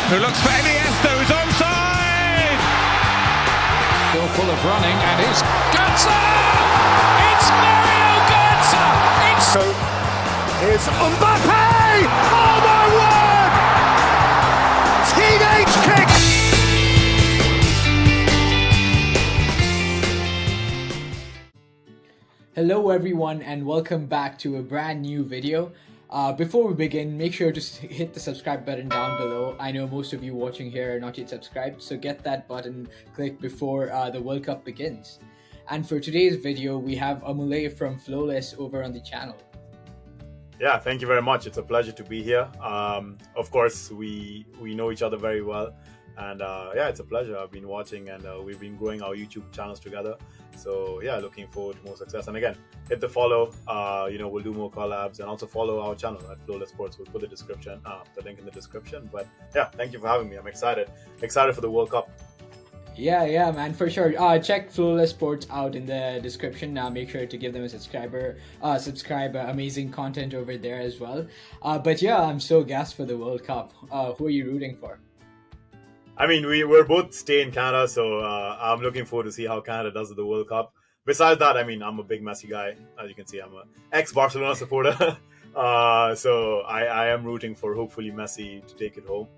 who looks for Iniesta, who's onside! Still full of running, and it's Götze! It's Mario Götze! It's Here's Mbappe! Oh my word! Teenage kick! Hello everyone and welcome back to a brand new video. Before we begin, make sure to hit the subscribe button down below. I know most of you watching here are not yet subscribed, so get that button clicked before the World Cup begins. And for today's video, we have Amulay from Flawless over on the channel. Yeah, thank you very much. It's a pleasure to be here. Of course, we know each other very well. And yeah, it's a pleasure. I've been watching and we've been growing our YouTube channels together. So yeah, looking forward to more success. And again, hit the follow. We'll do more collabs and also follow our channel at Flawless Sports. We'll put the link in the description. But yeah, thank you for having me. I'm excited for the World Cup. Yeah, man, for sure. Check Flawless Sports out in the description. Make sure to give them a subscribe. Amazing content over there as well. But yeah, I'm so gassed for the World Cup. Who are you rooting for? I mean, we're both stay in Canada, so I'm looking forward to see how Canada does at the World Cup. Besides that, I mean, I'm a big Messi guy. As you can see, I'm an ex-Barcelona supporter. So I am rooting for, hopefully, Messi to take it home.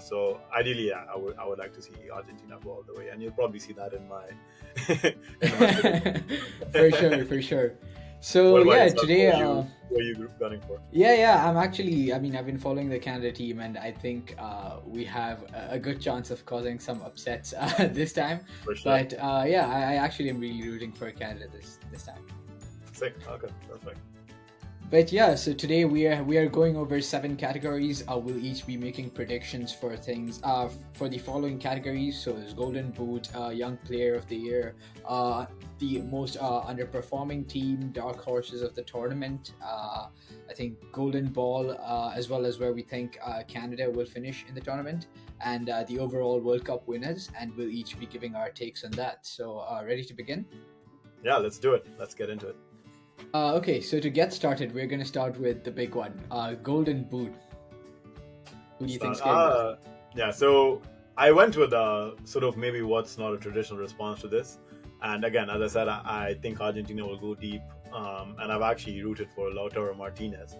So ideally, I would like to see Argentina go all the way. And you'll probably see that in my... For sure. So yeah, today... Who are you gunning for? Yeah, I've been following the Canada team, and I think we have a good chance of causing some upsets this time. For sure. But yeah, I actually am really rooting for Canada this time. Sick. Okay, perfect. But yeah, so today we are going over 7 categories. We'll each be making predictions for things for the following categories. So there's Golden Boot, Young Player of the Year, the most underperforming team, Dark Horses of the tournament, I think Golden Ball, as well as where we think Canada will finish in the tournament, and the overall World Cup winners, and we'll each be giving our takes on that. So ready to begin? Yeah, let's do it. Let's get into it. Okay, so to get started, we're going to start with the big one, Golden Boot. Who do you think's going? Yeah, so I went with sort of maybe what's not a traditional response to this. And again, as I said, I think Argentina will go deep. And I've actually rooted for Lautaro Martinez,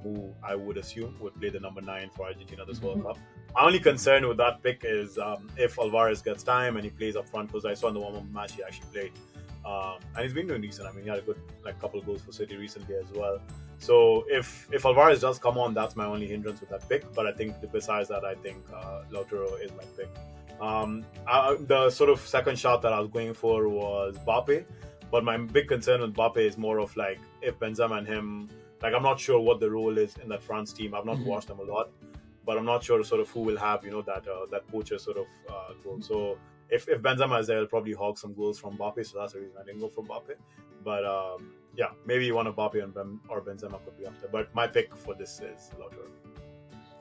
who I would assume would play the number 9 for Argentina this World Cup. My only concern with that pick is if Alvarez gets time and he plays up front, because I saw in the warm-up match he actually played. And he's been doing decent. I mean, he had a good couple of goals for City recently as well. So if Alvarez does come on, that's my only hindrance with that pick. But I think besides that, I think Lautaro is my pick. The sort of second shot that I was going for was Mbappe. But my big concern with Mbappe is more of if Benzema and him, I'm not sure what the role is in that France team. I've not watched them a lot, but I'm not sure sort of who will have that poacher sort of role. So if Benzema is there, he'll probably hog some goals from Mbappe, so that's the reason I didn't go for Mbappe. But yeah, maybe one of Mbappe or Benzema could be up there. But my pick for this is Lautaro.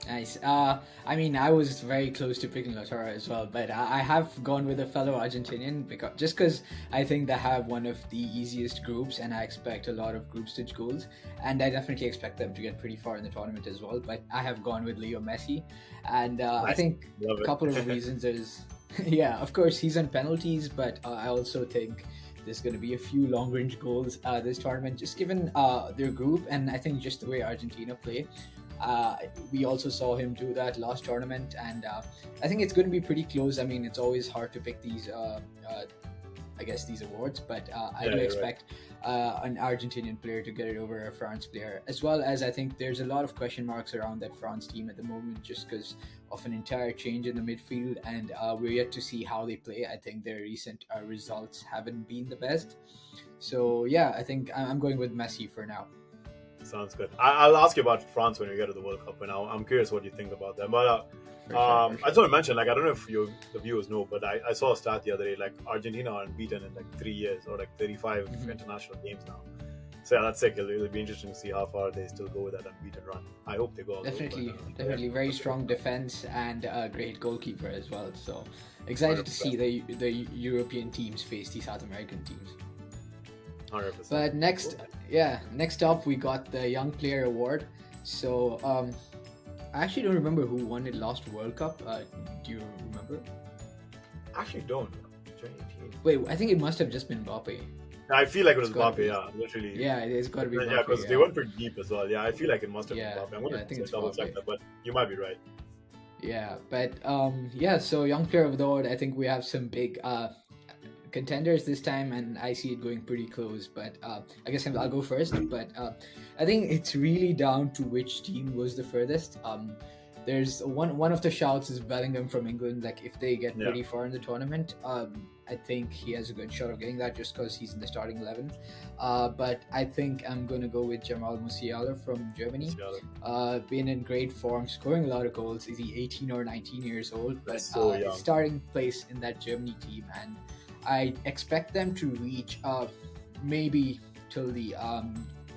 Nice. I mean, I was very close to picking Lautaro as well, but I have gone with a fellow Argentinian because I think they have one of the easiest groups, and I expect a lot of group stage goals, and I definitely expect them to get pretty far in the tournament as well. But I have gone with Leo Messi, and nice. I think a couple of reasons is, yeah, of course he's on penalties, but I also think there's going to be a few long-range goals this tournament, just given their group, and I think just the way Argentina play. We also saw him do that last tournament, and I think it's going to be pretty close. I mean, it's always hard to pick these these awards, but I do expect an Argentinian player to get it over a France player, as well as I think there's a lot of question marks around that France team at the moment, just because of an entire change in the midfield, and we're yet to see how they play. I think their recent results haven't been the best, so yeah, I think I'm going with Messi for now. Sounds good. I'll ask you about France when we get to the World Cup, and I'm curious what you think about them. But sure. I just want to mention, I don't know if the viewers know, but I saw a stat the other day, Argentina are unbeaten in 3 years, or 35 international games now. So yeah, that's sick. It'll be interesting to see how far they still go with that unbeaten run. I hope they go all the way. Definitely very strong defense and a great goalkeeper as well. So excited 100%. To see the European teams face the South American teams. 100%. But next up we got the Young Player Award. So I actually don't remember who won it last World Cup. Do you remember? Actually, don't. 2018. Wait, I think it must have just been Mbappe. I feel like it was gotta Mbappe, be. yeah, literally. Yeah, it's got to be Mbappe. Yeah, because they went pretty deep as well. Yeah, I feel like it must have Yeah, been Mbappe. I'm yeah, going I think to it's double check Mbappe. that, but you might be right. Yeah, but yeah, so Young Player of the World, I think we have some big contenders this time, and I see it going pretty close. But I guess I'll go first. But I think it's really down to which team was the furthest. There's one of the shouts is Bellingham from England. Like if they get pretty far in the tournament, I think he has a good shot of getting that just because he's in the starting 11. But I think I'm going to go with Jamal Musiala from Germany. Been in great form, scoring a lot of goals. Is he 18 or 19 years old? But so young. Starting place in that Germany team, and I expect them to reach maybe till the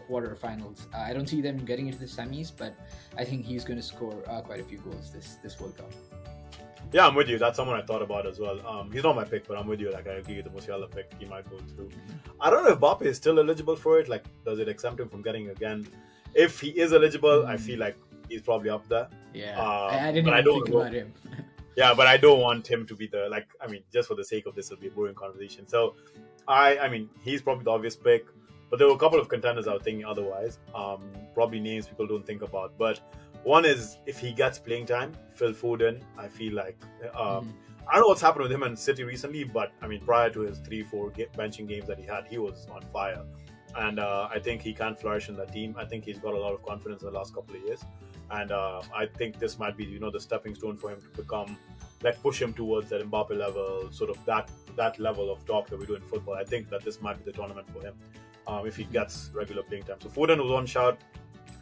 quarterfinals. I don't see them getting into the semis, but I think he's going to score quite a few goals this World Cup. Yeah, I'm with you. That's someone I thought about as well. He's not my pick, but I'm with you. Like I agree with the Musiala pick. He might go through. I don't know if Mbappe is still eligible for it. Like, does it exempt him from getting again? If he is eligible, I feel like he's probably up there. Yeah, I didn't even think about him. Yeah, but I don't want him to be the just for the sake of this, it'll be a boring conversation. So, I mean, he's probably the obvious pick. But there were a couple of contenders I was thinking otherwise. Probably names people don't think about. But one is if he gets playing time, Phil Foden. I feel like I don't know what's happened with him and City recently, but I mean prior to his 3-4 benching games that he had, he was on fire. And I think he can flourish in that team. I think he's got a lot of confidence in the last couple of years. And I think this might be, the stepping stone for him to become, push him towards that Mbappe level, sort of that level of top that we do in football. I think that this might be the tournament for him. If he gets regular playing time. So Foden was one shout.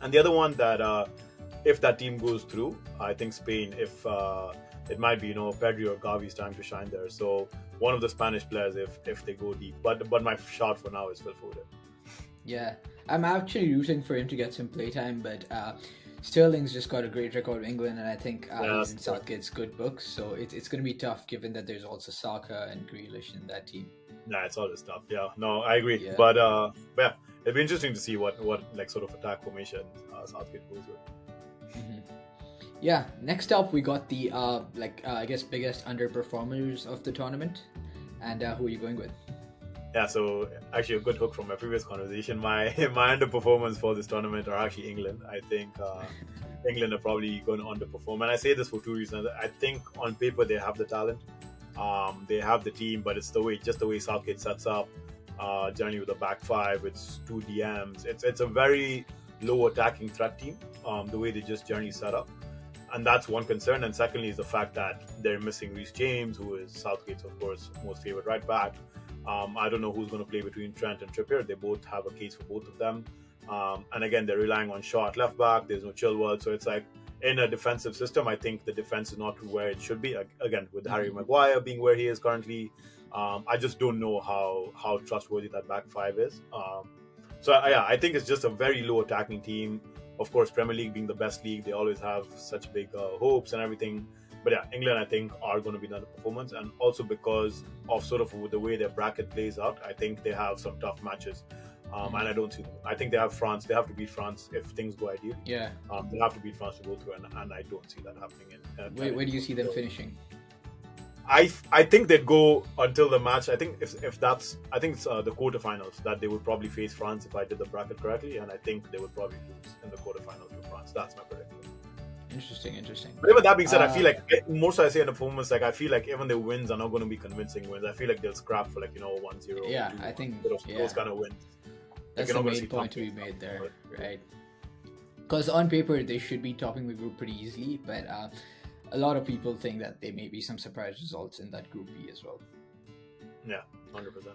And the other one that if that team goes through, I think Spain, if it might be, Pedri or Gavi's time to shine there. So one of the Spanish players if they go deep. But my shout for now is Phil Foden. Yeah, I'm actually rooting for him to get some playtime, but Sterling's just got a great record with England, and I think he's in Southgate's good books. So it's going to be tough given that there's also Saka and Grealish in that team. Nah, it's all this stuff. Yeah, no, I agree. Yeah. But yeah, it'd be interesting to see what sort of attack formation Southgate goes with. Mm-hmm. Yeah. Next up, we got the I guess biggest underperformers of the tournament, and who are you going with? Yeah, so actually a good hook from my previous conversation. My underperformers for this tournament are actually England. I think England are probably going to underperform, and I say this for two reasons. I think on paper they have the talent. They have the team, but it's the way Southgate sets up Journey with a back five. It's two DMs. It's a very low attacking threat team. The way they just Journey set up, and that's one concern. And secondly is the fact that they're missing Reece James, who is Southgate's of course most favorite right back. I don't know who's going to play between Trent and Trippier. They both have a case for both of them. And again, they're relying on Shaw at left back. There's no Chilwell, so it's like in a defensive system, I think the defense is not where it should be. Again, with Harry Maguire being where he is currently, I just don't know how trustworthy that back five is. I think it's just a very low attacking team. Of course, Premier League being the best league, they always have such big hopes and everything. But yeah, England, I think, are going to be the underperformance. And also because of sort of the way their bracket plays out, I think they have some tough matches. And I don't see them. I think they have France. They have to beat France if things go ideal. Yeah. They have to beat France to go through, and I don't see that happening. Where do you see them finishing? I think they'd go until the match. I think if it's the quarterfinals that they would probably face France if I did the bracket correctly, and I think they would probably lose in the quarterfinals to France. That's my prediction. Interesting. But even that being said, I feel like most I say in the performance, I feel like even their wins are not going to be convincing wins. I feel like they'll scrap for 1-0. Yeah, 2, I think those kind of wins. That's the main point to be made there, right? Because on paper they should be topping the group pretty easily, but a lot of people think that there may be some surprise results in that Group B as well. Yeah, 100%.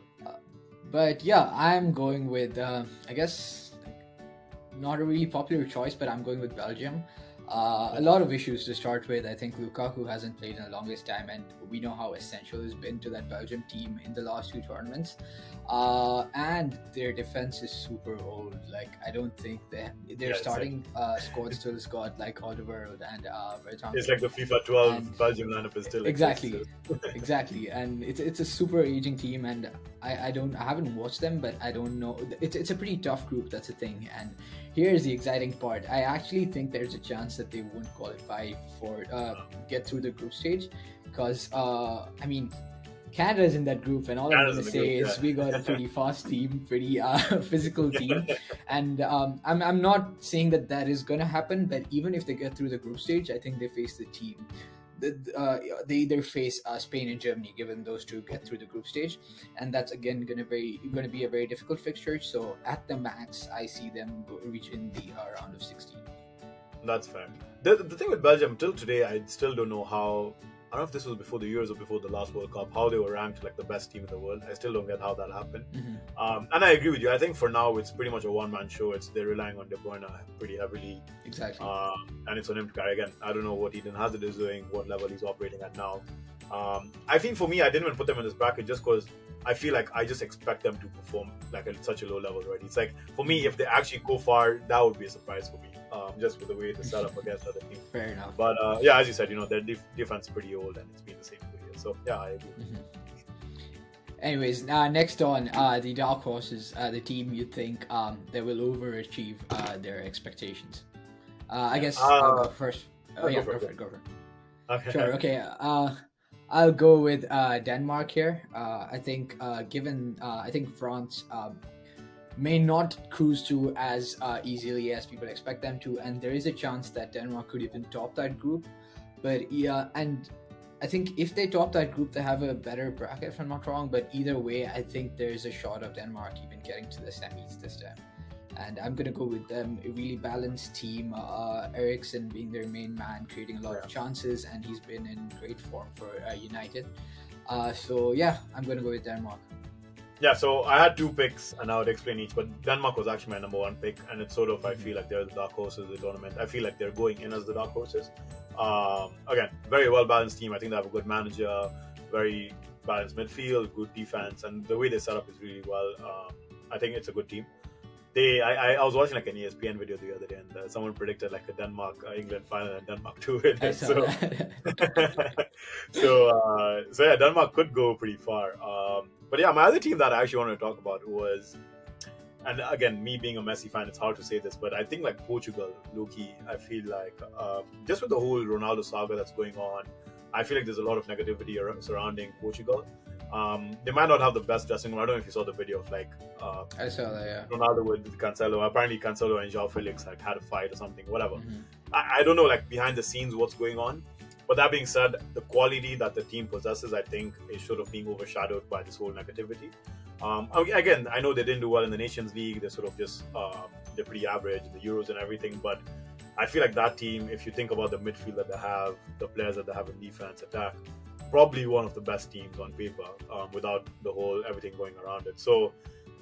But yeah, I'm going with I guess not a really popular choice, but I'm going with Belgium. A lot of issues to start with. I think Lukaku hasn't played in the longest time, and we know how essential he's been to that Belgium team in the last two tournaments. And their defense is super old. I don't think their starting squad still has got Alderweireld and Vertonghen. It's like the FIFA 12 Belgium lineup is still exactly. And it's a super aging team, and I haven't watched them, but I don't know. It's a pretty tough group. That's the thing, and here's the exciting part. I actually think there's a chance that they won't qualify for get through the group stage, because I mean, Canada's in that group, and all I'm Canada's going to in the say group, is yeah. we got a pretty fast team, pretty physical team, and I'm not saying that is going to happen, but even if they get through the group stage, I think they face the team. They either face Spain and Germany, given those two get through the group stage, and that's again going to be a very difficult fixture. So at the max, I see them reaching the round of 16. That's fair. The thing with Belgium, till today, I still don't know how. I don't know if this was before the Euros or before the last World Cup, how they were ranked like the best team in the world. I still don't get how that happened. And I agree with you. I think for now it's pretty much a one-man show. They're relying on De Bruyne pretty heavily. Exactly. And it's on him to carry. Again, I don't know what Eden Hazard is doing, what level he's operating at now. I think for me, I didn't even put them in this bracket just because I feel like I just expect them to perform like at such a low level already. It's like, for me, if they actually go far, that would be a surprise for me. Just with the way they set up against other teams. Fair enough. But yeah, as you said, their defense is pretty old and it's been the same for years. So yeah, I agree. Anyways, next on the dark horses, the team you think that will overachieve their expectations. I guess I'll go first. Oh yeah, go for it. Okay. Sure. Okay. I'll go with Denmark here. I think given I think France may not cruise through as easily as people expect them to, and there is a chance that Denmark could even top that group. But yeah, and I think if they top that group, they have a better bracket, if I'm not wrong. But either way, I think there's a shot of Denmark even getting to the semis this time. And I'm going to go with them, a really balanced team. Eriksen being their main man, creating a lot of chances, and he's been in great form for United. So yeah, I'm going to go with Denmark. Yeah, so I had two picks and I would explain each, but Denmark was actually my number one pick, and it's sort of, I feel like they're the dark horses of the tournament. I feel like they're going in as the dark horses. Again, very well balanced team. I think they have a good manager, very balanced midfield, good defense, and the way they set up is really well. I think it's a good team. I was watching like an ESPN video the other day, and someone predicted like a Denmark-England final and Denmark to win it. So, so yeah, Denmark could go pretty far. But yeah, my other team that I actually wanted to talk about was, and again, me being a Messi fan, it's hard to say this, but I think like Portugal, low-key, I feel like just with the whole Ronaldo saga that's going on, I feel like there's a lot of negativity surrounding Portugal. They might not have the best dressing room. I don't know if you saw the video of like I saw that, yeah. Ronaldo with Cancelo. Apparently Cancelo and João Felix like had a fight or something, whatever. I don't know like behind the scenes what's going on. But that being said, the quality that the team possesses, I think, is sort of being overshadowed by this whole negativity. Again, I know they didn't do well in the Nations League. They're sort of just they're pretty average in the Euros and everything. But I feel like that team, if you think about the midfield that they have, the players that they have in defense, attack, probably one of the best teams on paper without the whole everything going around it. So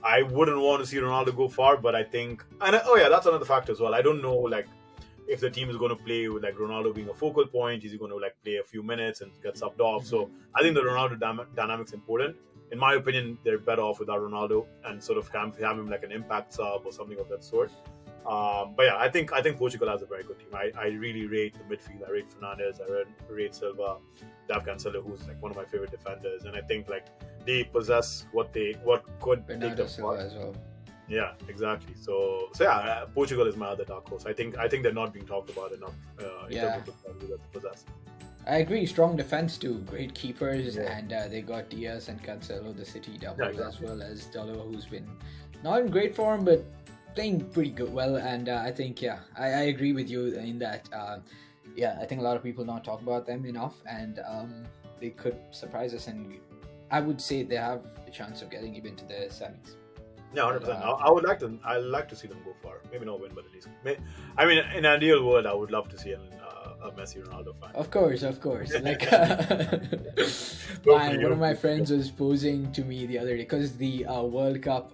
I wouldn't want to see Ronaldo go far, but I think, that's another factor as well. I don't know like if the team is going to play with like Ronaldo being a focal point. Is he going to like play a few minutes and get subbed off? So I think the Ronaldo dynamic's important. In my opinion, they're better off without Ronaldo and sort of have him like an impact sub or something of that sort. But yeah, I think Portugal has a very good team. I really rate the midfield. I rate Fernandes. I rate Silva. They have Cancelo, who's like one of my favorite defenders, and I think like they possess what could Bernardo take them Silva far. as well. Yeah, exactly. So yeah, Portugal is my other dark horse. I think they're not being talked about enough in terms of the quality that they possess. I agree. Strong defense too. Great keepers, and they got Diaz and Cancelo, the City double, as well as Dalot, who's been not in great form, but playing pretty good well. And I think I agree with you in that. I think a lot of people don't talk about them enough, and they could surprise us. And I would say they have a chance of getting even to the semis. Yeah, 100%. I'd like to see them go far. Maybe not win, but at least. I mean, in an ideal world, I would love to see a Messi Ronaldo fan. Of course. Like, one of my friends was posing to me the other day because the World Cup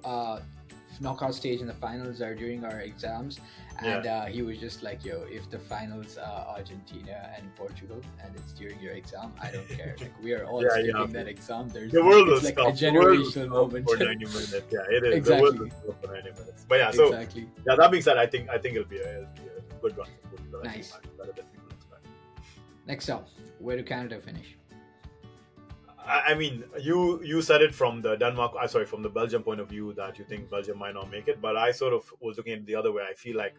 knockout stage and the finals are during our exams, and he was just like, yo, if the finals are Argentina and Portugal and it's during your exam, I don't care. Like, we are all skipping that exam. The world was like tough. a generational moment For 90 minutes. Yeah, it is. Exactly. The world was for 90 minutes. But yeah, that being said, I think it'll be a good run for Portugal. Nice. Better than people expect. Next up, where do Canada finish? I mean, you said it from the from the Belgium point of view that you think Belgium might not make it, but I sort of was looking at it the other way. I feel like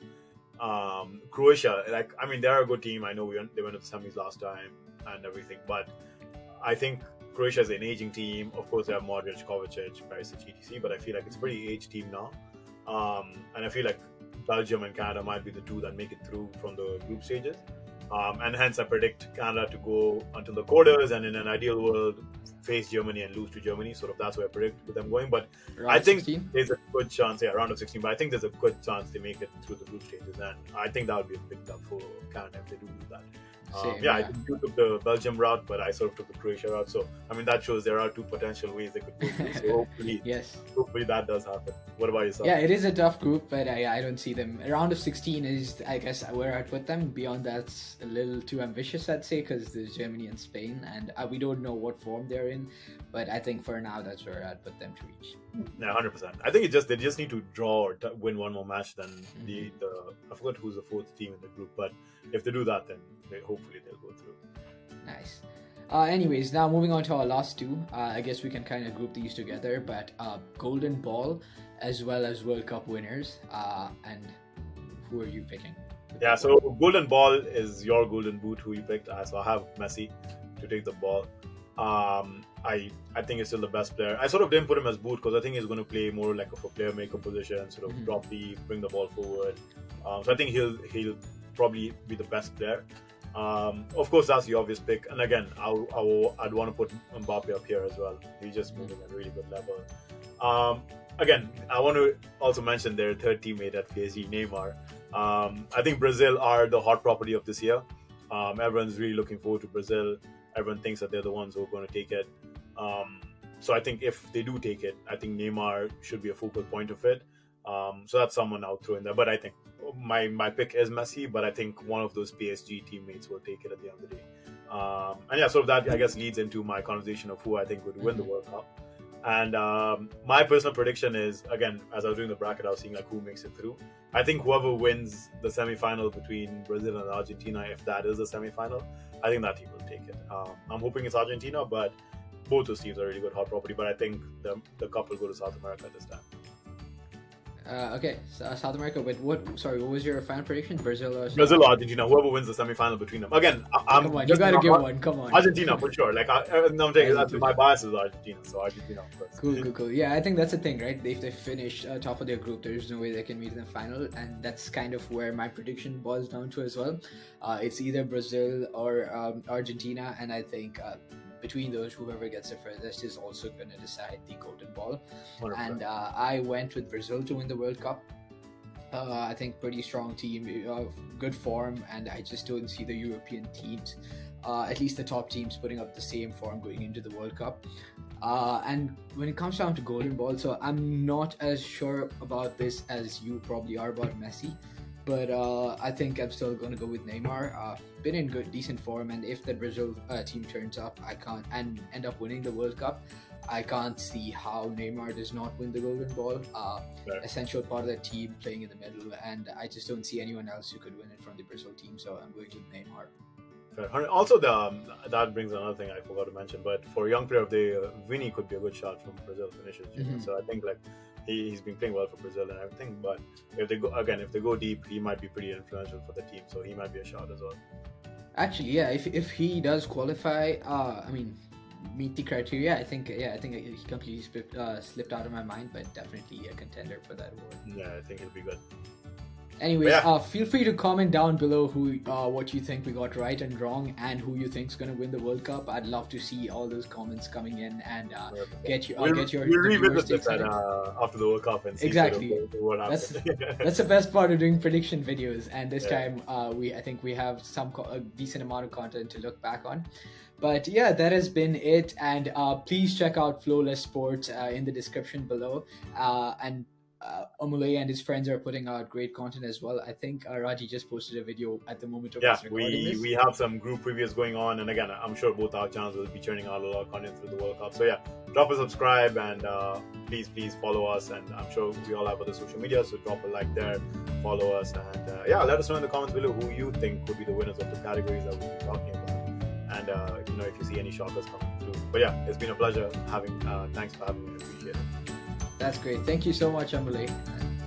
Croatia, like, I mean, they're a good team. I know they went to the semis last time and everything, but I think Croatia is an aging team. Of course, they have Modric, Kovacic, Perisic, etc. But I feel like it's a pretty aged team now, and I feel like Belgium and Canada might be the two that make it through from the group stages. And hence I predict Canada to go until the quarters, and in an ideal world face Germany and lose to Germany. Sort of that's where I predict with them going. But I think 16? there's a good chance, round of 16. But I think there's a good chance they make it through the group stages, and I think that would be a big dub for Canada if they do that. I think you took the Belgium route, but I sort of took the Croatia route. So I mean, that shows there are two potential ways they could go through. So hopefully that does happen. What about yourself? Yeah, it is a tough group, but I don't see them. A round of 16 is, I guess, where I'd put them. Beyond that's a little too ambitious, I'd say, because there's Germany and Spain, and we don't know what form they're in. But I think for now, that's where I'd put them to reach. Yeah, 100%. I think they just need to draw or win one more match than the I forgot who's the fourth team in the group, but if they do that, then hopefully they'll go through. Nice. Anyways, now moving on to our last two. I guess we can kind of group these together, but Golden Ball as well as World Cup winners. And who are you picking? Yeah, so Golden Ball is your Golden Boot, who you picked. So I have Messi to take the ball. I think he's still the best player. I sort of didn't put him as boot because I think he's going to play more like a player maker position, sort of drop deep, bring the ball forward. So I think he'll probably be the best player. Of course, that's the obvious pick. And again, I'd want to put Mbappe up here as well. He's just moving at a really good level. Again, I want to also mention their third teammate at PSG, Neymar. I think Brazil are the hot property of this year. Everyone's really looking forward to Brazil. Everyone thinks that they're the ones who are going to take it. So I think if they do take it, I think Neymar should be a focal point of it. So that's someone I'll throw in there. But I think my pick is Messi, but I think one of those PSG teammates will take it at the end of the day. And yeah, so that I guess leads into my conversation of who I think would win the World Cup. And my personal prediction is, again, as I was doing the bracket, I was seeing like who makes it through. I think whoever wins the semi-final between Brazil and Argentina, if that is the semi-final, I think that team will take it. I'm hoping it's Argentina, but both those teams are really good hot property. But I think the cup will go to South America this time. Okay, so South America. But what was your final prediction? Brazil or Argentina? Whoever wins the semi-final between them. Again, come on, you gotta give one. Come on, Argentina for sure. Like I'm taking my bias is Argentina, so Argentina first. Cool. Yeah, I think that's the thing, right? If they finish top of their group, there's no way they can meet in the final, and that's kind of where my prediction boils down to as well. It's either Brazil or Argentina, and I think. Between those, whoever gets the furthest is also going to decide the Golden Ball. 100%. And I went with Brazil to win the World Cup. I think pretty strong team, good form, and I just don't see the European teams, at least the top teams, putting up the same form going into the World Cup. And when it comes down to Golden Ball, so I'm not as sure about this as you probably are about Messi. But I think I'm still going to go with Neymar. Been in decent form, and if the Brazil team turns up, and end up winning the World Cup, I can't see how Neymar does not win the Golden Ball. Essential part of the team, playing in the middle, and I just don't see anyone else who could win it from the Brazil team. So I'm going with Neymar. Fair. Also, that brings another thing I forgot to mention. But for a young player of the Vinny could be a good shot from Brazil finishes. So I think like. He's been playing well for Brazil and everything, but if they go deep, he might be pretty influential for the team, so he might be a shot as well. Actually, yeah, if he does qualify, meet the criteria, I think he completely slipped out of my mind, but definitely a contender for that award. Yeah, I think he'll be good. Anyways, feel free to comment down below what you think we got right and wrong, and who you think's going to win the World Cup. I'd love to see all those comments coming in and get your. We'll revisit this after the World Cup and see what happens. That's the best part of doing prediction videos, and this time I think we have a decent amount of content to look back on. But yeah, that has been it, and please check out Flawless Sports in the description below, and. Amulay and his friends are putting out great content as well. I think Raji just posted a video at the moment of us recording this. We have some group previews going on, and again, I'm sure both our channels will be churning out a lot of content through the World Cup. So yeah, drop a subscribe and please follow us, and I'm sure we all have other social media, so drop a like there, follow us, and let us know in the comments below who you think could be the winners of the categories that we'll be talking about. and if you see any shockers coming through. But yeah, it's been a pleasure having. Thanks for having me. Appreciate it. That's great. Thank you so much, Amulay.